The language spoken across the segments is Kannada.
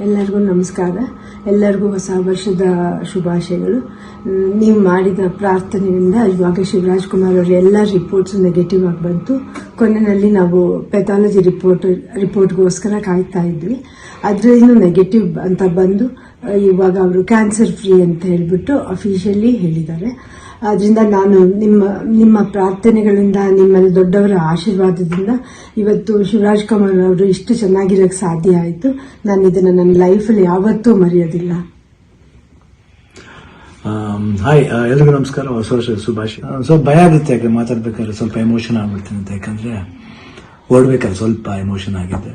ಎಲ್ಲರಿಗೂ ನಮಸ್ಕಾರ. ಎಲ್ಲರಿಗೂ ಹೊಸ ವರ್ಷದ ಶುಭಾಶಯಗಳು. ನೀವು ಮಾಡಿದ ಪ್ರಾರ್ಥನೆಯಿಂದ ಇವಾಗ ಶಿವರಾಜ್ ಕುಮಾರ್ ಅವರ ಎಲ್ಲ ರಿಪೋರ್ಟ್ಸ್ ನೆಗೆಟಿವ್ ಆಗಿ ಬಂತು. ಕೊನೆಯಲ್ಲಿ ನಾವು ಪೆಥಾಲಜಿ ರಿಪೋರ್ಟ್ಗೋಸ್ಕರ ಕಾಯ್ತಾ ಇದ್ವಿ. ಅದರಿಂದ ನೆಗೆಟಿವ್ ಅಂತ ಬಂದು ಇವಾಗ ಅವರು ಕ್ಯಾನ್ಸರ್ ಫ್ರೀ ಅಂತ ಹೇಳ್ಬಿಟ್ಟು ಅಫಿಷಿಯಲಿ ಹೇಳಿದ್ದಾರೆ. ಅದರಿಂದ ನಾನು ನಿಮ್ಮ ಪ್ರಾರ್ಥನೆಗಳಿಂದ, ನಿಮ್ಮಲ್ಲಿ ದೊಡ್ಡವರ ಆಶೀರ್ವಾದದಿಂದ ಇವತ್ತು ಶಿವರಾಜ್ ಕುಮಾರ್ ಅವರು ಇಷ್ಟು ಚೆನ್ನಾಗಿರೋಕ್ಕೆ ಸಾಧ್ಯ ಆಯಿತು. ನಾನು ಇದನ್ನು ನನ್ನ ಲೈಫಲ್ಲಿ ಯಾವತ್ತೂ ಮರೆಯೋದಿಲ್ಲ. ಹಾಯ್, ಎಲ್ರಿಗೂ ನಮಸ್ಕಾರ, ಹೊಸ ವರ್ಷದ ಶುಭಾಶಯ. ಸ್ವಲ್ಪ ಭಯ ಆಗುತ್ತೆ, ಯಾಕೆ ಮಾತಾಡ್ಬೇಕಾದ್ರೆ ಸ್ವಲ್ಪ ಎಮೋಷನ್ ಆಗ್ಬಿಡ್ತೀನಿ ಅಂತ. ಯಾಕಂದ್ರೆ ಓಡ್ಬೇಕಾದ್ರೆ ಸ್ವಲ್ಪ ಎಮೋಷನ್ ಆಗಿದೆ.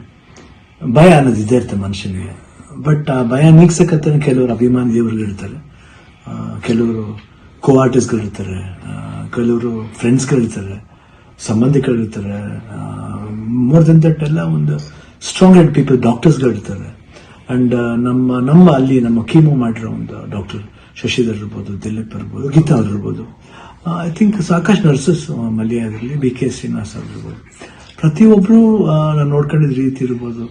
ಭಯ ಅನ್ನೋದು ಇದ್ದೇ ಇರುತ್ತೆ ಮನುಷ್ಯನಿಗೆ. ಬಟ್ ಆ ಭಯ ನೀಗ್ಸಕ್ಕಂತಾನೆ ಕೆಲವರು ಅಭಿಮಾನಿ ದೇವರುಗಳಿರ್ತಾರೆ, ಕೆಲವರು ಕೋ-ಆರ್ಟಿಸ್ಟ್ಗಳಿರ್ತಾರೆ, ಕೆಲವರು ಫ್ರೆಂಡ್ಸ್ಗಳಿರ್ತಾರೆ, ಸಂಬಂಧಿಕರಿರ್ತಾರೆ. ಮೋರ್ ದೆನ್ ದಟ್ ಎಲ್ಲ ಒಂದು ಸ್ಟ್ರಾಂಗ್ ಹೆಡ್ ಪೀಪಲ್, ಡಾಕ್ಟರ್ಸ್ಗಳಿರ್ತಾರೆ. ಅಂಡ್ ನಮ್ಮ ಅಲ್ಲಿ ನಮ್ಮ ಕೀಮೋ ಮಾಡಿರೋ ಒಂದು ಡಾಕ್ಟರ್ ಶಶಿಧರ್ ಇರ್ಬೋದು, ದಿಲೀಪ್ ಇರ್ಬೋದು, ಗೀತಾ ಅವ್ರು ಇರ್ಬೋದು, ಐ ಥಿಂಕ್ ಸಾಕಷ್ಟು ನರ್ಸಸ್, ಮಲ್ಯ ಆಗಿರಲಿ, BK ಶ್ರೀನಿವಾಸ್ ಅವ್ರು ಇರ್ಬೋದು, ಪ್ರತಿಯೊಬ್ಬರು ನಾನು ನೋಡ್ಕೊಂಡಿದ್ದ ರೀತಿ ಇರ್ಬೋದು,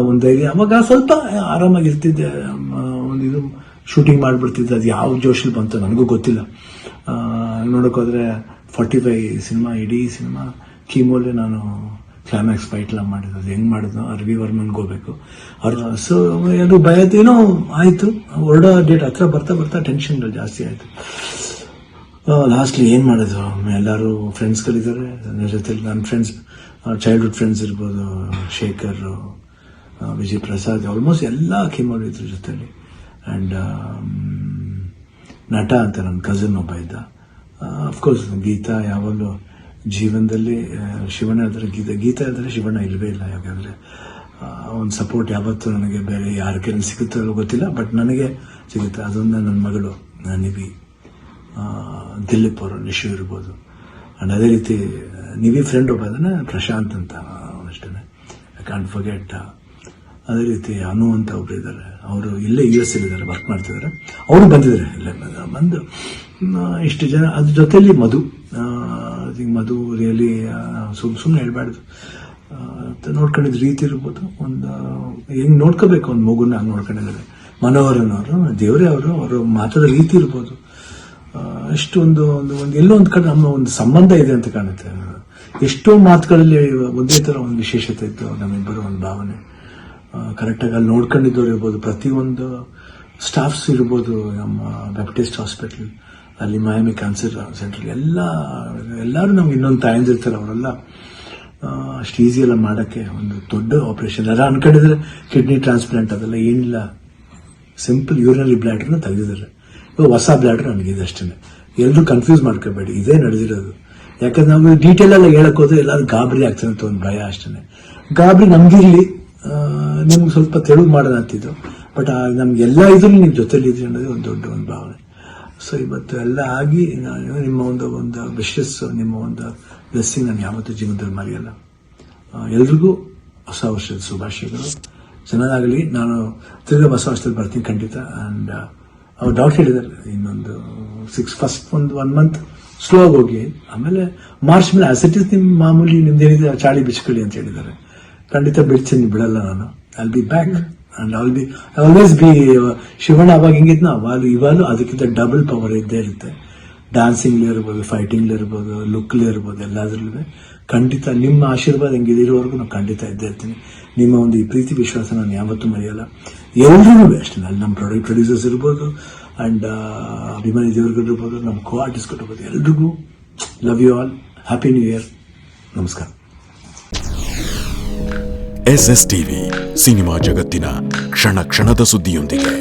ಒಂದು ಧೈರ್ಯ. ಅವಾಗ ಸ್ವಲ್ಪ ಆರಾಮಾಗಿರ್ತಿದ್ದೆ. ಒಂದು ಇದು ಶೂಟಿಂಗ್ ಮಾಡಿಬಿಡ್ತಿದ್ದೆ. ಅದು ಯಾವ ಜೋಶಲ್ಲಿ ಬಂತು ನನಗೂ ಗೊತ್ತಿಲ್ಲ. ನೋಡೋಕ್ಕೋದ್ರೆ 45 ಸಿನಿಮಾ, ಇಡೀ ಸಿನಿಮಾ ಕೀಮೋಲೆ ನಾನು ಕ್ಲೈಮ್ಯಾಕ್ಸ್ ಫೈಟ್ ಎಲ್ಲ ಮಾಡಿದ್ದು. ಅದು ಹೆಂಗ್ ಮಾಡಿದ್ನೋ ರವಿ ವರ್ಮನ್ಗೆ ಹೋಗ್ಬೇಕು ಅವ್ರು. ಸೊ ಎಲ್ಲರೂ ಭಯದೇನೋ ಆಯ್ತು. ಹೊರಡೋ ಡೇಟ್ ಹತ್ರ ಬರ್ತಾ ಬರ್ತಾ ಟೆನ್ಷನ್ಗಳು ಜಾಸ್ತಿ ಆಯ್ತು. ಲಾಸ್ಟ್ಲಿ ಏನ್ ಮಾಡಿದ್ರು, ಎಲ್ಲರೂ ಫ್ರೆಂಡ್ಸ್ಗಳಿದ್ದಾರೆ ನನ್ನ ಜೊತೆಲಿ. ನನ್ನ ಫ್ರೆಂಡ್ಸ್, ಚೈಲ್ಡ್ಹುಡ್ ಫ್ರೆಂಡ್ಸ್ ಇರ್ಬೋದು, ಶೇಖರ್, ವಿಜಯ್ ಪ್ರಸಾದ್, ಆಲ್ಮೋಸ್ಟ್ ಎಲ್ಲ ಕೀಮೋಲ್ ಇದ್ರ ಜೊತೆಲಿ. ಅಂಡ್ ನಟ ಅಂತ ನನ್ನ ಕಸಿನ್ ಒಬ್ಬ ಇದ್ದ. ಅಫ್ಕೋರ್ಸ್ ಗೀತಾ ಯಾವಾಗಲೂ ಜೀವನದಲ್ಲಿ ಶಿವಣ್ಣ ಇದ್ರೆ ಗೀತಾ ಇದ್ರೆ ಶಿವಣ್ಣ ಇಲ್ಲವೇ ಇಲ್ಲ. ಯಾಕಂದ್ರೆ ಒಂದು ಸಪೋರ್ಟ್ ಯಾವತ್ತೂ ನನಗೆ ಬೇರೆ ಯಾರ ಕೈಲಿ ಸಿಗುತ್ತೋ ಗೊತ್ತಿಲ್ಲ, ಬಟ್ ನನಗೆ ಸಿಗುತ್ತೆ. ಅದೊಂದು ನನ್ನ ಮಗಳು ನಿವಿ, ದಿಲೀಪ್ ಅವರು, ನಿಶು ಇರ್ಬೋದು. ಅಂಡ್ ಅದೇ ರೀತಿ ನಿವಿ ಫ್ರೆಂಡ್ ಒಬ್ಬ ಅದನ್ನ ಪ್ರಶಾಂತ್ ಅಂತ ಅಷ್ಟೇ, ಐ ಕಾಂಟ್ ಫರ್ಗೆಟ್. ಅದೇ ರೀತಿ ಅನು ಅಂತ ಒಬ್ರು ಇದ್ದಾರೆ, ಅವರು ಇಲ್ಲೇ US ಇದ್ದಾರೆ, ವರ್ಕ್ ಮಾಡ್ತಿದ್ದಾರೆ. ಅವರು ಬಂದಿದ್ದಾರೆ, ಇಲ್ಲೇ ಬಂದು ಇಷ್ಟು ಜನ. ಅದ್ರ ಜೊತೆಲಿ ಮಧು ರಿಯಲಿ ಸುಮ್ಮನೆ ಹೇಳ್ಬಾರ್ದು, ನೋಡ್ಕೊಂಡಿದ್ ರೀತಿ ಇರ್ಬೋದು. ಒಂದು ಹೆಂಗ್ ನೋಡ್ಕೋಬೇಕು ಒಂದು ಮಗುನ ಹಂಗೆ ನೋಡ್ಕೊಂಡಿದ್ದಾರೆ. ಮನೋಹರನ್ ಅವರು, ದೇವರೇ ಅವರು ಮಾತಾಡೋ ರೀತಿ ಇರ್ಬೋದು. ಎಷ್ಟು ಒಂದು ಎಲ್ಲೋ ಒಂದು ಕಡೆ ನಮ್ಮ ಒಂದು ಸಂಬಂಧ ಇದೆ ಅಂತ ಕಾಣುತ್ತೆ. ಎಷ್ಟೋ ಮಾತುಗಳಲ್ಲಿ ಒಂದೇ ತರ ಒಂದು ವಿಶೇಷತೆ ಇತ್ತು ನಮ್ಮಿಬ್ಬರು, ಒಂದು ಭಾವನೆ. ಕರೆಕ್ಟಾಗಿ ಅಲ್ಲಿ ನೋಡ್ಕೊಂಡಿದ್ದವ್ರು ಇರ್ಬೋದು, ಪ್ರತಿಯೊಂದು ಸ್ಟಾಫ್ಸ್ ಇರ್ಬೋದು, ನಮ್ಮ ಬ್ಯಾಪ್ಟಿಸ್ಟ್ ಹಾಸ್ಪಿಟಲ್ ಅಲ್ಲಿ, ಮಯಾಮಿ ಕ್ಯಾನ್ಸರ್ ಸೆಂಟರ್, ಎಲ್ಲರೂ ನಮ್ಗೆ ಇನ್ನೊಂದು ತಾಯಂದಿರ್ತಾರೆ. ಅವರೆಲ್ಲ ಅಷ್ಟು ಈಸಿ ಎಲ್ಲ ಮಾಡೋಕ್ಕೆ ಒಂದು ದೊಡ್ಡ ಆಪರೇಷನ್. ಎಲ್ಲ ಅನ್ಕೊಂಡಿದ್ರೆ ಕಿಡ್ನಿ ಟ್ರಾನ್ಸ್ಪ್ಲಾಂಟ್ ಅದೆಲ್ಲ ಏನಿಲ್ಲ, ಸಿಂಪಲ್ ಯೂರಿನರಿ ಬ್ಲಾಡರ್ನ ತೆಗೆದಿದ್ದಾರೆ. ಇವಾಗ ಹೊಸ ಬ್ಲಾಡರ್ ನನಗಿದೆ ಅಷ್ಟೇ. ಎಲ್ಲರೂ ಕನ್ಫ್ಯೂಸ್ ಮಾಡ್ಕೋಬೇಡಿ, ಇದೇ ನಡೆದಿರೋದು. ಯಾಕಂದ್ರೆ ನಾವು ಡೀಟೇಲ್ ಎಲ್ಲ ಹೇಳಕ್ ಹೋದ್ರೆ ಎಲ್ಲರೂ ಗಾಬರಿ ಆಗ್ತಾನೆ ಅಂತ ಒಂದು ಭಯ ಅಷ್ಟೇ. ಗಾಬರಿ ನಮ್ಗಿರ್ಲಿ, ನಿಮ್ಗೆ ಸ್ವಲ್ಪ ತೆಳುವು ಮಾಡೋಣ ಅಂತಿದ್ದು, ಬಟ್ ನಮ್ಗೆಲ್ಲ ಇದ್ರಲ್ಲಿ ನೀವು ಜೊತೆಲಿ ಇದ್ರಿ ಅನ್ನೋದೇ ಒಂದು ದೊಡ್ಡ ಒಂದು ಭಾವನೆ. ಸೊ ಇವತ್ತು ಎಲ್ಲ ಆಗಿ ನಿಮ್ಮ ಒಂದು ವಿಶಸ್, ನಿಮ್ಮ ಒಂದು ಬ್ಲೆಸ್ಸಿಂಗ್ ನಾನು ಯಾವತ್ತೂ ಜೀವನದಲ್ಲಿ ಮರೆಯಲ್ಲ. ಎಲ್ರಿಗೂ ಹೊಸ ವರ್ಷದ ಶುಭಾಶಯಗಳು. ಚೆನ್ನಾಗಲಿ. ನಾನು ತಿರ್ಗಾ ಹೊಸ ವರ್ಷದಲ್ಲಿ ಬರ್ತೀನಿ ಖಂಡಿತ. ಅಂಡ್ ಅವ್ರು ಡಾಕ್ಟರ್ ಹೇಳಿದ್ದಾರೆ, ಇನ್ನೊಂದು ಫಸ್ಟ್ ಒಂದು 1 ಮಂತ್ ಸ್ಲೋ ಆಗಿ ಹೋಗಿ, ಆಮೇಲೆ ಮಾರ್ಚ್ ಮೇಲೆ ಆಸಿಟಿಸ್ ನಿಮ್ಮ ಮಾಮೂಲಿ ನಿಮ್ದೇನಿದೆ ಚಾಳಿ ಬಿಚ್ಕೊಳ್ಳಿ ಅಂತ ಹೇಳಿದ್ದಾರೆ. ಖಂಡಿತ ಬಿಡ್ತೀನಿ, ಬಿಡಲ್ಲ ನಾನು. I be back and always B. Shivanna ಅವಾಗ ಹೆಂಗಿದ್ನ ಇವಾಗಲೂ ಅದಕ್ಕಿಂತ ಡಬಲ್ ಪವರ್ ಇದ್ದೇ ಇರುತ್ತೆ. ಡ್ಯಾನ್ಸಿಂಗ್ಲಿ ಇರ್ಬೋದು, ಫೈಟಿಂಗ್ಲಿ ಇರ್ಬೋದು, ಲುಕ್ಲಿ ಇರ್ಬೋದು, ಎಲ್ಲಾದ್ರಲ್ಲೂ ಖಂಡಿತ ನಿಮ್ಮ ಆಶೀರ್ವಾದ ಹೆಂಗಿದೆ ಇರೋವರೆಗೂ ನಾನು ಖಂಡಿತ ಇದ್ದೇ ಇರ್ತೀನಿ. ನಿಮ್ಮ ಒಂದು ಈ ಪ್ರೀತಿ ವಿಶ್ವಾಸ ನಾನು ಯಾವತ್ತೂ ಮರೆಯಲ್ಲ. ಎಲ್ರಿಗೂ ಅಷ್ಟೇ, ಅಲ್ಲಿ ನಮ್ಮ ಪ್ರೊಡ್ಯೂಸರ್ಸ್ ಇರ್ಬೋದು, ಅಂಡ್ ಅಭಿಮಾನಿ ದೇವರುಗಳಿರ್ಬೋದು, ನಮ್ಮ ಕೋ-ಆರ್ಟಿಸ್ಟ್ ಇರ್ಬೋದು, ಎಲ್ರಿಗೂ love you all. Happy new year. ನಮಸ್ಕಾರ. SSTV ಸಿನಿಮಾ ಜಗತ್ತಿನ ಕ್ಷಣ ಕ್ಷಣದ ಸುದ್ದಿಯೊಂದಿಗೆ.